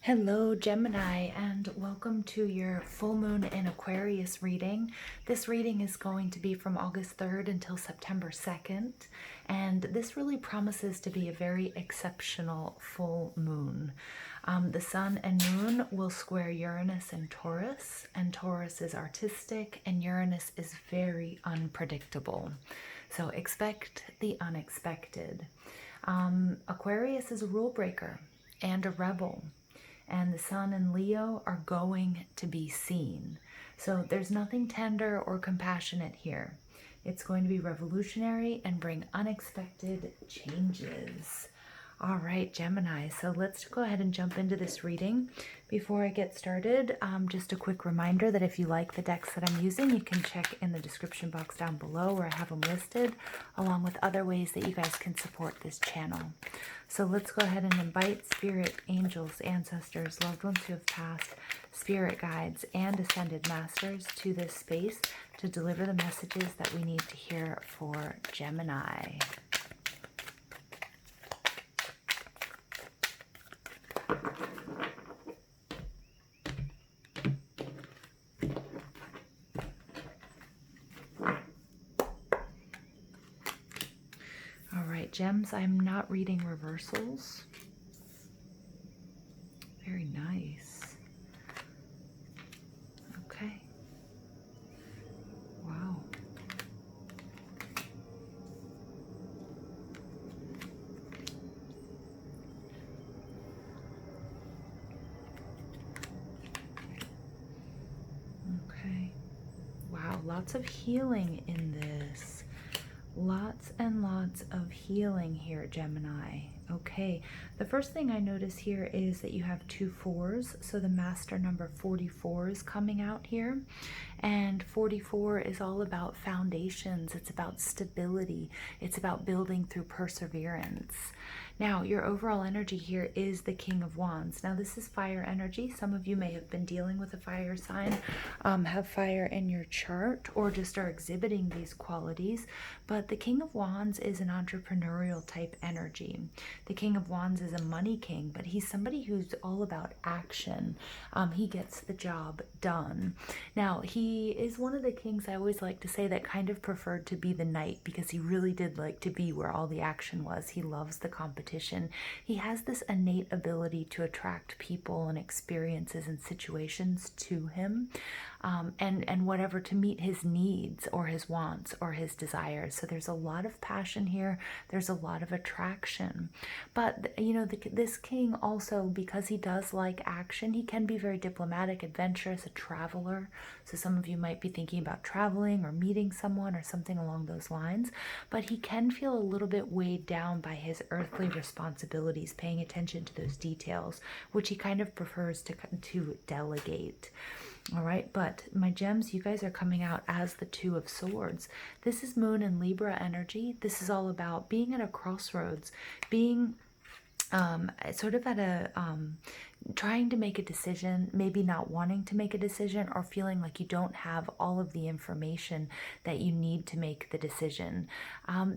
Hello, Gemini, and welcome to your full moon in Aquarius reading. This reading is going to be from August 3rd until September 2nd, and this really promises to be a very exceptional full moon. The sun and moon will square Uranus and Taurus is artistic, and Uranus is very unpredictable. So expect the unexpected. Aquarius is a rule breaker and a rebel, and the sun and Leo are going to be seen. So there's nothing tender or compassionate here. It's going to be revolutionary and bring unexpected changes. All right, Gemini, so let's go ahead and jump into this reading. Before I get started, just a quick reminder that if you like the decks that I'm using, you can check in the description box down below where I have them listed, along with other ways that you guys can support this channel. So let's go ahead and invite spirit, angels, ancestors, loved ones who have passed, spirit guides, and ascended masters to this space to deliver the messages that we need to hear for Gemini. Gems, I'm not reading reversals. Very nice. Okay. Wow. Okay. Wow, lots of healing in this. Lots and lots of healing here, Gemini. Okay, the first thing I notice here is that you have 2 4s, so the master number 44 is coming out here, and 44 is all about foundations. It's about stability. It's about building through perseverance. Now, your overall energy here is the King of Wands. Now, this is fire energy. Some of you may have been dealing with a fire sign, have fire in your chart, or just are exhibiting these qualities. But the King of Wands is an entrepreneurial type energy. The King of Wands is a money king, but he's somebody who's all about action. He gets the job done. Now, he is one of the kings, I always like to say, that kind of preferred to be the knight because he really did like to be where all the action was. He loves the competition. He has this innate ability to attract people and experiences and situations to him, and whatever, to meet his needs or his wants or his desires. So there's a lot of passion here. There's a lot of attraction. But, you know, this king also, because he does like action, he can be very diplomatic, adventurous, a traveler. So some of you might be thinking about traveling or meeting someone or something along those lines. But he can feel a little bit weighed down by his earthly responsibilities, paying attention to those details, which he kind of prefers to delegate. All right, but my gems, you guys are coming out as the 2 of Swords. This is Moon and Libra energy. This is all about being at a crossroads, being sort of at a trying to make a decision, maybe not wanting to make a decision, or feeling like you don't have all of the information that you need to make the decision.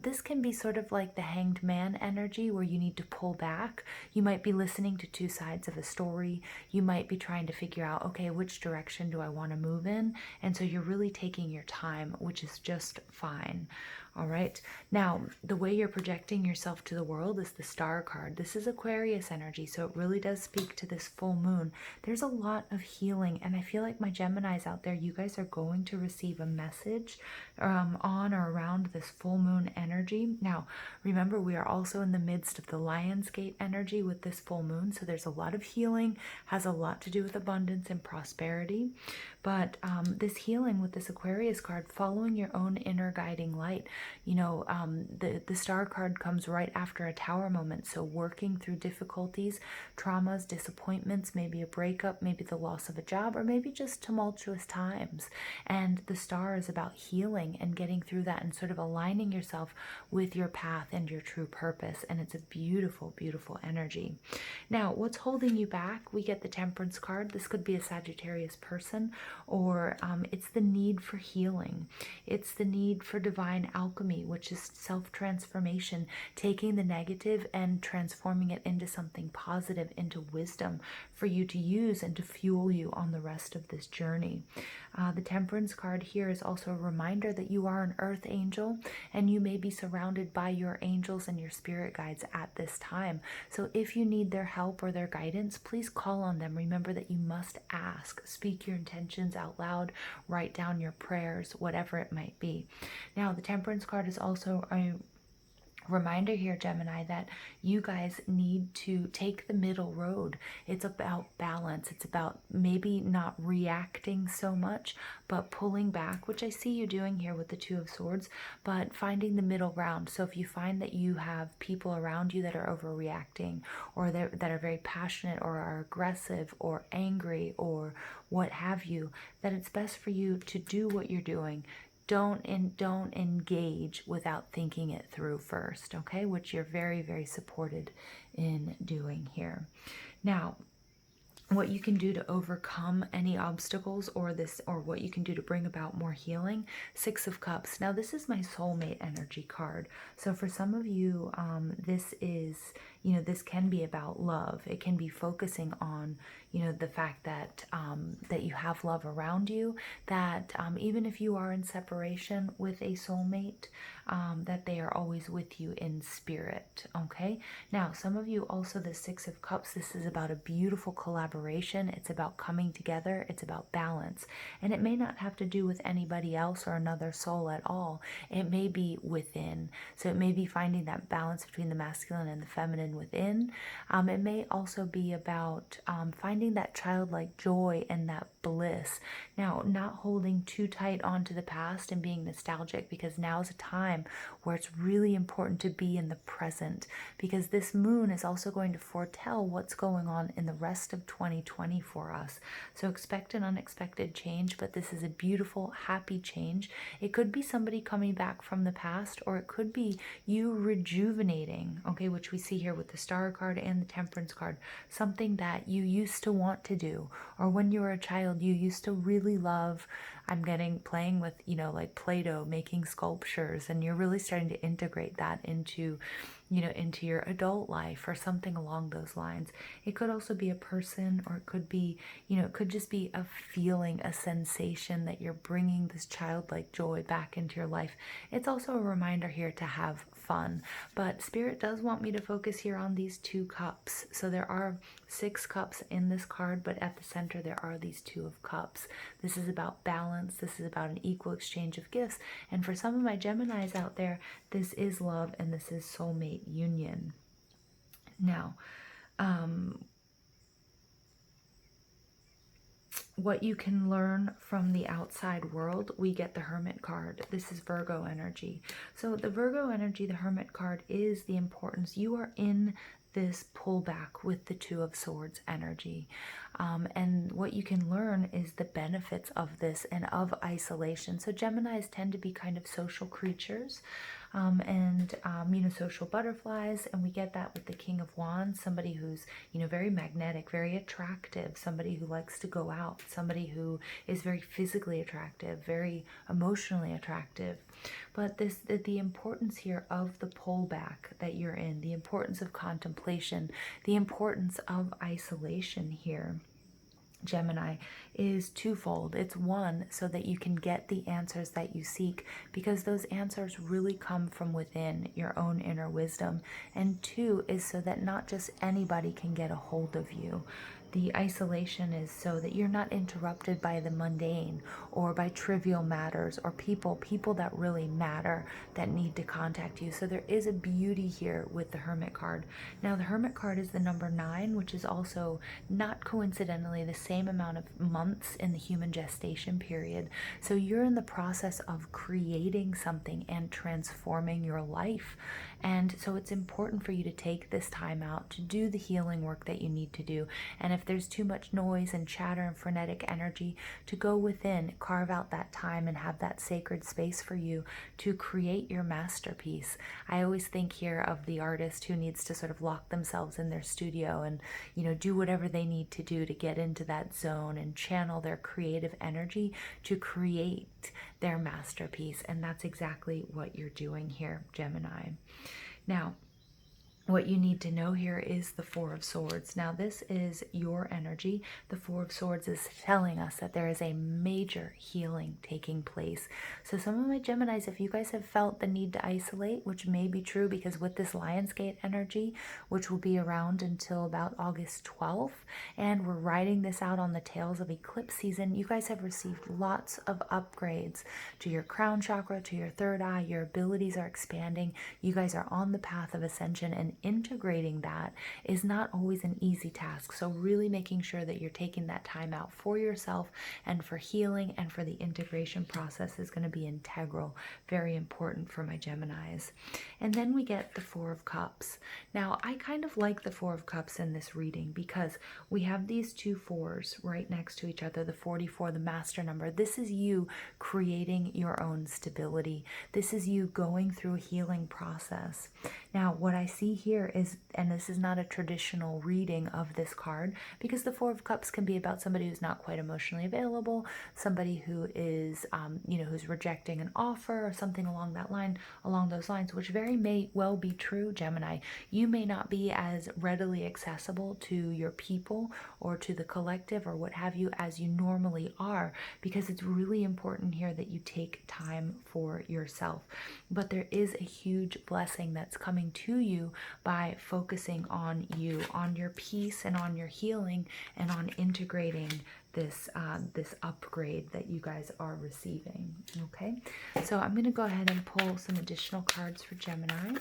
This can be sort of like the Hanged Man energy, where you need to pull back. You might be listening to 2 sides of a story. You might be trying to figure out, okay, which direction do I want to move in? And so you're really taking your time, which is just fine. All right, now the way you're projecting yourself to the world is the Star card. This is Aquarius energy, so it really does speak to this full moon. There's a lot of healing, and I feel like my Geminis out there, you guys are going to receive a message on or around this full moon energy. Now, remember, we are also in the midst of the Lionsgate energy with this full moon, so there's a lot of healing, has a lot to do with abundance and prosperity. But this healing with this Aquarius card, following your own inner guiding light, you know, the Star card comes right after a Tower moment. So working through difficulties, traumas, disappointments, maybe a breakup, maybe the loss of a job, or maybe just tumultuous times. And the Star is about healing and getting through that and sort of aligning yourself with your path and your true purpose. And it's a beautiful, beautiful energy. Now, what's holding you back? We get the Temperance card. This could be a Sagittarius person, or it's the need for healing. It's the need for divine alchemy, which is self-transformation, taking the negative and transforming it into something positive, into wisdom. wisdom for you to use and to fuel you on the rest of this journey. The Temperance card here is also a reminder that you are an earth angel, and you may be surrounded by your angels and your spirit guides at this time. So if you need their help or their guidance, please call on them. Remember that you must ask. Speak your intentions out loud. Write down your prayers, whatever it might be. Now, the Temperance card is also a reminder here, Gemini, that you guys need to take the middle road. It's about balance. It's about maybe not reacting so much, but pulling back, which I see you doing here with the Two of Swords, but finding the middle ground. So if you find that you have people around you that are overreacting, or that are very passionate or are aggressive or angry or what have you, that it's best for you to do what you're doing. Don't engage without thinking it through first, okay? Which you're very, very supported in doing here. Now, what you can do to overcome any obstacles, or what you can do to bring about more healing. Six of Cups. Now, this is my soulmate energy card. So for some of you, this is, this can be about love. It can be focusing on, the fact that that you have love around you, that even if you are in separation with a soulmate, that they are always with you in spirit, okay? Now, some of you also, the Six of Cups, this is about a beautiful collaboration. It's about coming together. It's about balance. And it may not have to do with anybody else or another soul at all. It may be within. So it may be finding that balance between the masculine and the feminine within. It may also be about finding that childlike joy and that bliss. Now, not holding too tight onto the past and being nostalgic, because now is a time where it's really important to be in the present, because this moon is also going to foretell what's going on in the rest of 2020 for us. So expect an unexpected change, but this is a beautiful, happy change. It could be somebody coming back from the past, or it could be you rejuvenating, okay, which we see here with the Star card and the Temperance card, something that you used to want to do, or when you were a child, you used to really love, playing with, like Play-Doh, making sculptures, and you're really starting to integrate that into your adult life, or something along those lines. It could also be a person, or it could be, it could just be a feeling, a sensation that you're bringing this childlike joy back into your life. It's also a reminder here to have fun, but Spirit does want me to focus here on these two cups. So there are 6 cups in this card, but at the center there are these 2 of cups. This is about balance. This is about an equal exchange of gifts. And for some of my Geminis out there, this is love, and this is soulmate union. Now, what you can learn from the outside world, we get the Hermit card. This is Virgo energy. So the Virgo energy, the Hermit card, is the importance. You are in this pullback with the Two of Swords energy. And what you can learn is the benefits of this and of isolation. So Geminis tend to be kind of social creatures, social butterflies, and we get that with the King of Wands, somebody who's, very magnetic, very attractive, somebody who likes to go out, somebody who is very physically attractive, very emotionally attractive. But the importance here of the pullback that you're in, the importance of contemplation, the importance of isolation here, Gemini, is twofold. It's one, so that you can get the answers that you seek, because those answers really come from within your own inner wisdom. And 2 is so that not just anybody can get a hold of you. The isolation is so that you're not interrupted by the mundane, or by trivial matters, or people that really matter that need to contact you. So there is a beauty here with the Hermit card. Now, the Hermit card is the number 9, which is also not coincidentally the same amount of months in the human gestation period. So you're in the process of creating something and transforming your life. And so it's important for you to take this time out to do the healing work that you need to do. And if there's too much noise and chatter and frenetic energy, to go within, carve out that time and have that sacred space for you to create your masterpiece. I always think here of the artist who needs to sort of lock themselves in their studio and, do whatever they need to do to get into that zone and channel their creative energy to create their masterpiece. And that's exactly what you're doing here, Gemini. Now, what you need to know here is the Four of Swords. Now, this is your energy. The Four of Swords is telling us that there is a major healing taking place. So some of my Geminis, if you guys have felt the need to isolate, which may be true because with this Lionsgate energy, which will be around until about August 12th, and we're riding this out on the tails of eclipse season, you guys have received lots of upgrades to your crown chakra, to your third eye. Your abilities are expanding. You guys are on the path of ascension, and integrating that is not always an easy task. So really making sure that you're taking that time out for yourself and for healing and for the integration process is going to be integral, very important for my Geminis. And then we get the Four of Cups. Now, I kind of like the Four of Cups in this reading because we have these two fours right next to each other, the 44, the master number. This is you creating your own stability. This is you going through a healing process. Now, what I see here is, and this is not a traditional reading of this card, because the Four of Cups can be about somebody who's not quite emotionally available, somebody who is, who's rejecting an offer or something along those lines, which very may well be true, Gemini. You may not be as readily accessible to your people or to the collective or what have you as you normally are, because it's really important here that you take time for yourself. But there is a huge blessing that's coming to you by focusing on you, on your peace and on your healing and on integrating this upgrade that you guys are receiving. Okay, so I'm going to go ahead and pull some additional cards for Gemini.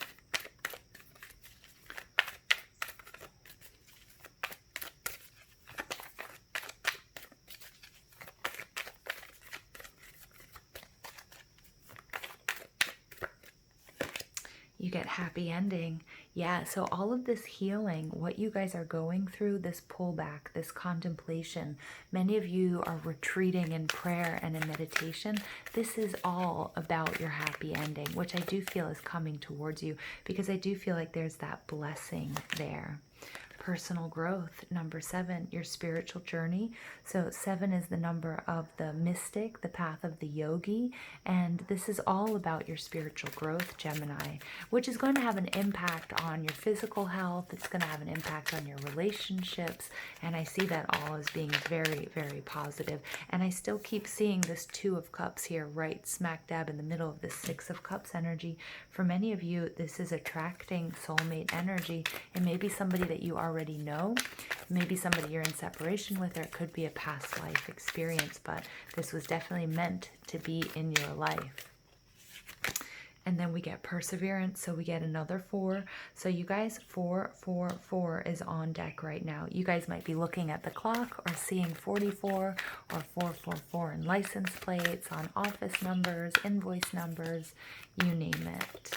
You get happy ending. Yeah, so all of this healing, what you guys are going through, this pullback, this contemplation, many of you are retreating in prayer and in meditation. This is all about your happy ending, which I do feel is coming towards you, because I do feel like there's that blessing there. Personal growth, number 7, your spiritual journey. So 7 is the number of the mystic, the path of the yogi, and this is all about your spiritual growth, Gemini, which is going to have an impact on your physical health. It's going to have an impact on your relationships, and I see that all as being very, very positive. And I still keep seeing this Two of Cups here, right smack dab in the middle of the Six of Cups energy. For many of you, this is attracting soulmate energy. It may be somebody that you already know, maybe somebody you're in separation with, or it could be a past life experience, but this was definitely meant to be in your life. And then we get perseverance, so we get another 4. So you guys, 444 is on deck right now. You guys might be looking at the clock or seeing 44 or 444 in license plates, on office numbers, invoice numbers, you name it.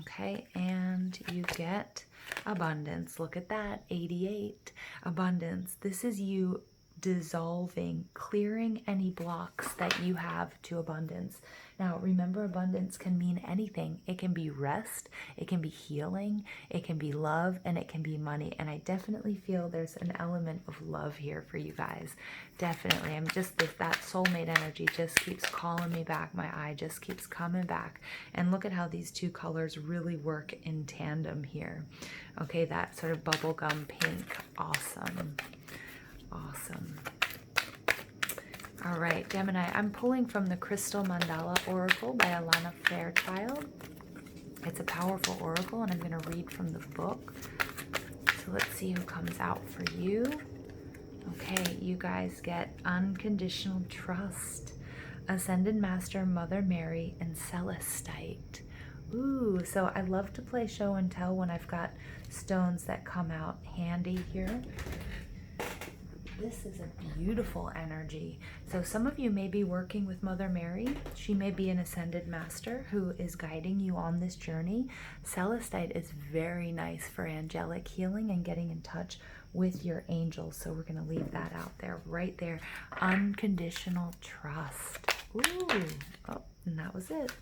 Okay, and you get abundance. Look at that, 88. Abundance. This is you dissolving, clearing any blocks that you have to abundance. Now, remember, abundance can mean anything. It can be rest, it can be healing, it can be love, and it can be money. And I definitely feel there's an element of love here for you guys. Definitely. I'm just, that soulmate energy just keeps calling me back. My eye just keeps coming back. And look at how these two colors really work in tandem here. Okay, that sort of bubblegum pink. Awesome. Awesome. All right, Gemini, I'm pulling from the Crystal Mandala Oracle by Alana Fairchild. It's a powerful oracle, and I'm going to read from the book. So let's see who comes out for you. Okay, you guys get Unconditional Trust, Ascended Master, Mother Mary, and Celestite. Ooh, so I love to play show and tell when I've got stones that come out handy here. This is a beautiful energy. So some of you may be working with Mother Mary. She may be an ascended master who is guiding you on this journey. Celestite is very nice for angelic healing and getting in touch with your angels. So we're going to leave that out there, right there. Unconditional trust. Ooh, oh, and that was it.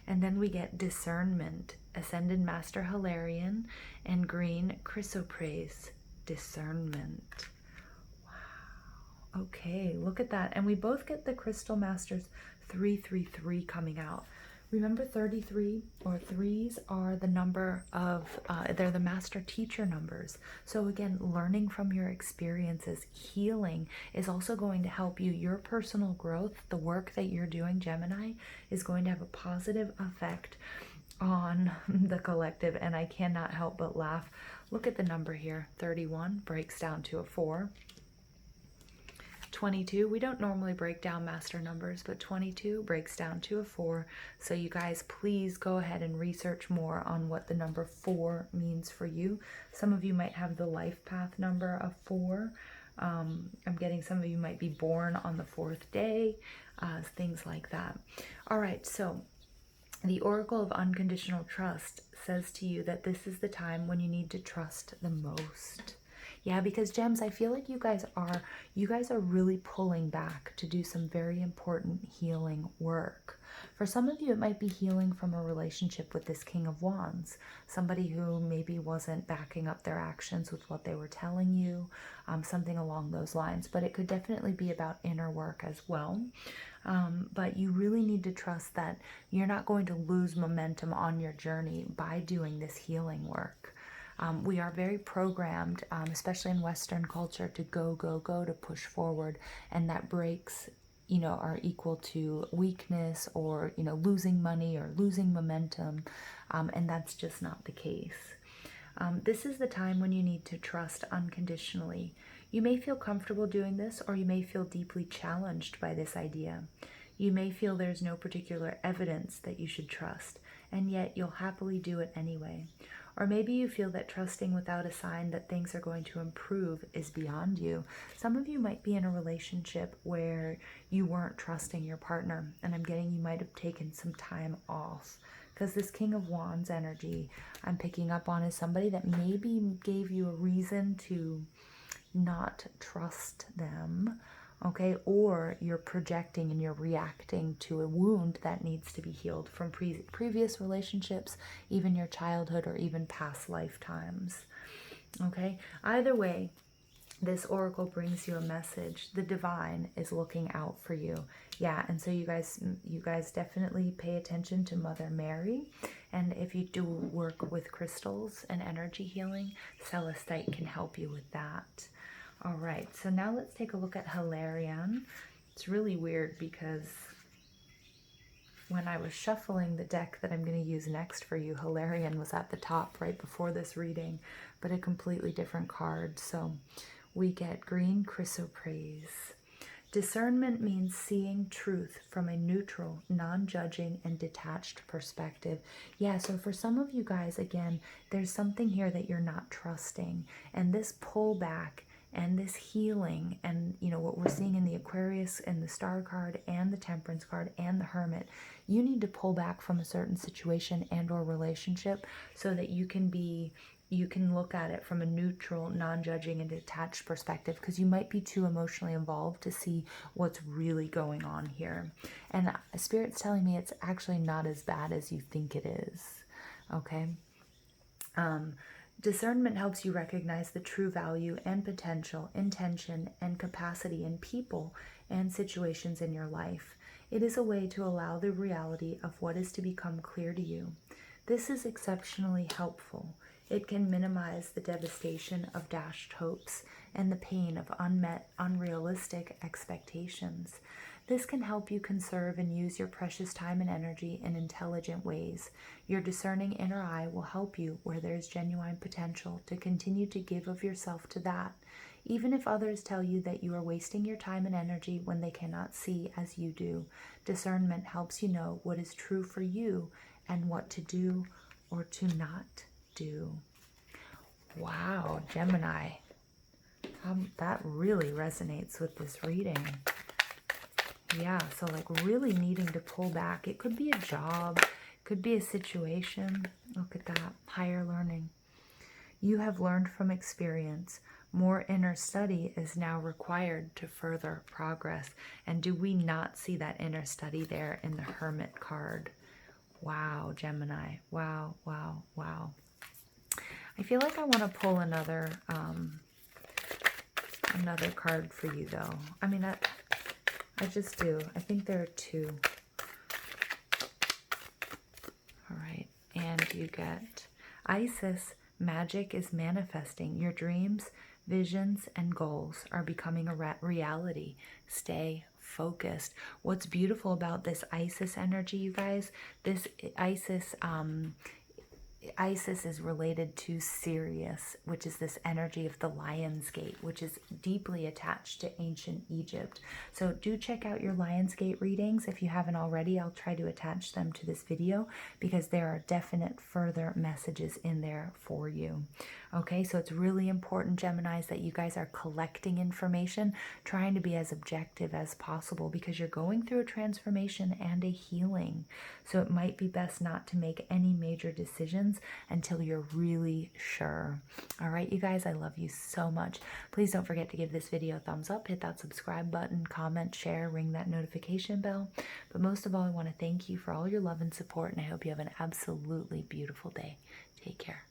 And then we get discernment, Ascended Master Hilarion, and green chrysoprase, discernment. Okay, look at that. And we both get the Crystal Masters 333 coming out. Remember 33 or threes are the number of, they're the master teacher numbers. So again, learning from your experiences, healing is also going to help you. Your personal growth, the work that you're doing, Gemini, is going to have a positive effect on the collective. And I cannot help but laugh. Look at the number here. 31 breaks down to a 4. 22, we don't normally break down master numbers, but 22 breaks down to a 4. So you guys, please go ahead and research more on what the number 4 means for you. Some of you might have the life path number of 4. I'm getting some of you might be born on the 4th day, things like that. All right, so the Oracle of Unconditional Trust says to you that this is the time when you need to trust the most. Yeah, because gems, I feel like you guys are really pulling back to do some very important healing work. For some of you, it might be healing from a relationship with this King of Wands, somebody who maybe wasn't backing up their actions with what they were telling you, something along those lines. But it could definitely be about inner work as well. But you really need to trust that you're not going to lose momentum on your journey by doing this healing work. We are very programmed, especially in Western culture, to go, go, go, to push forward. And that breaks, are equal to weakness or, losing money or losing momentum. And that's just not the case. This is the time when you need to trust unconditionally. You may feel comfortable doing this, or you may feel deeply challenged by this idea. You may feel there's no particular evidence that you should trust, and yet you'll happily do it anyway. Or maybe you feel that trusting without a sign that things are going to improve is beyond you. Some of you might be in a relationship where you weren't trusting your partner, and I'm getting you might have taken some time off. Because this King of Wands energy I'm picking up on is somebody that maybe gave you a reason to not trust them, okay? Or you're projecting and you're reacting to a wound that needs to be healed from previous relationships, even your childhood or even past lifetimes, okay? Either way, this oracle brings you a message. The divine is looking out for you. Yeah, and so you guys definitely pay attention to Mother Mary. And if you do work with crystals and energy healing, Celestite can help you with that. All right, so now let's take a look at Hilarion. It's really weird because when I was shuffling the deck that I'm going to use next for you, Hilarion was at the top right before this reading, but a completely different card. So we get green chrysoprase. Discernment means seeing truth from a neutral, non-judging, and detached perspective. Yeah, so for some of you guys, again, there's something here that you're not trusting. And this pullback and this healing and, what we're seeing in the Aquarius and the Star card and the Temperance card and the Hermit, you need to pull back from a certain situation and or relationship so that you can look at it from a neutral, non-judging, and detached perspective, because you might be too emotionally involved to see what's really going on here. And Spirit's telling me it's actually not as bad as you think it is, okay? Discernment helps you recognize the true value and potential, intention, and capacity in people and situations in your life. It is a way to allow the reality of what is to become clear to you. This is exceptionally helpful. It can minimize the devastation of dashed hopes and the pain of unmet, unrealistic expectations. This can help you conserve and use your precious time and energy in intelligent ways. Your discerning inner eye will help you where there is genuine potential to continue to give of yourself to that, even if others tell you that you are wasting your time and energy when they cannot see as you do. Discernment helps you know what is true for you and what to do or to not do. Wow, Gemini. That really resonates with this reading. Yeah, so like really needing to pull back. It could be a job, could be a situation. Look at that, higher learning. You have learned from experience. More inner study is now required to further progress. And do we not see that inner study there in the Hermit card? Wow, Gemini. Wow, wow, wow. I feel like I want to pull another card for you, though. I mean, I just do. I think there are two. you get? Isis, magic is manifesting. Your dreams, visions, and goals are becoming a reality. Stay focused. What's beautiful about this Isis energy, you guys, this Isis is related to Sirius, which is this energy of the Lion's Gate, which is deeply attached to ancient Egypt. So do check out your Lion's Gate readings. If you haven't already, I'll try to attach them to this video because there are definite further messages in there for you. Okay, so it's really important, Geminis, that you guys are collecting information, trying to be as objective as possible because you're going through a transformation and a healing. So it might be best not to make any major decisions until you're really sure. All right, you guys, I love you so much. Please don't forget to give this video a thumbs up, hit that subscribe button, comment, share, ring that notification bell. But most of all, I want to thank you for all your love and support, and I hope you have an absolutely beautiful day. Take care.